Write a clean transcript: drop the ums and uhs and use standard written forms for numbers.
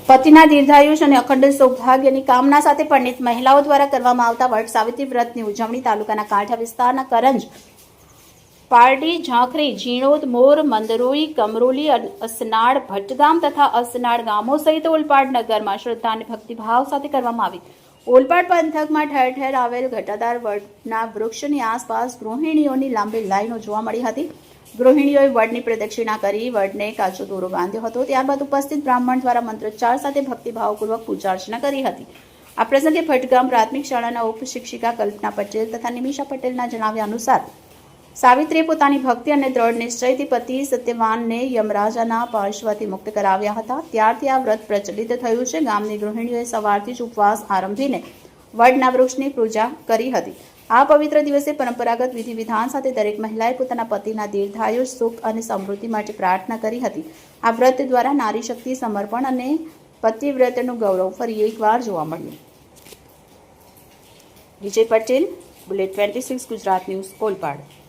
પતિના દીર્ઘાયુષ અને અખંડ સૌભાગ્યની કામના સાથે પરિણીત મહિલાઓ દ્વારા કરવામાં આવતા વટ સાવિત્રી વ્રતની ઉજવણી તાલુકાના કાંઠા વિસ્તારના કરંજ, પારડી, ઝાંખરી, ઝીણોદ, મોર, મંદરોઈ, કમરોલી, અસનાડ, ભટ્ટગામ તથા અસનાડ ગામો સહિત ઓલપાડ નગરમાં શ્રદ્ધા અને ભક્તિભાવ સાથે કરવામાં આવી. ઓલપાડ પંથકમાં ઠેર ઠેર આવેલ ઘટાદાર વડના વૃક્ષની આસપાસ ગૃહિણીઓની લાંબી લાઈનો જોવા મળી હતી. ગૃહિણીઓએ વડની પ્રદક્ષિણા કરી વડને કાચો દોરો બાંધ્યો હતો. ત્યારબાદ ઉપસ્થિત બ્રાહ્મણ દ્વારા મંત્રોચ્ચાર સાથે ભક્તિભાવપૂર્વક પૂજા અર્ચના કરી હતી. આ પ્રસંગે ભટ્ટગામ પ્રાથમિક શાળાના ઉપશિક્ષિકા કલ્પના પટેલ તથા નિમિષા પટેલના જણાવ્યા અનુસાર સાવિત્રીએ પોતાની ભક્તિ અને દ્રઢ નિશ્ચયથી પતિ સત્યવાનને યમરાજાના પાર્શ્વથી મુક્ત કરાવ્યા હતા. ત્યારથી આ વ્રત પ્રચલિત થયું છે. ગામની ગૃહિણીઓએ સવારથી જ ઉપવાસ આરંભીને વડના વૃક્ષની પૂજા કરી હતી. આ પવિત્ર દિવસે પરંપરાગત વિધિ વિધાન સાથે દરેક મહિલાએ પોતાના પતિના દીર્ઘાયુષ, સુખ અને સમૃદ્ધિ માટે પ્રાર્થના કરી હતી. આ વ્રત દ્વારા નારી શક્તિ, સમર્પણ અને પતિવ્રતનું ગૌરવ ફરી એકવાર જોવા મળ્યું. Vijay Patel, bullet 26 Gujarat news, Olpad.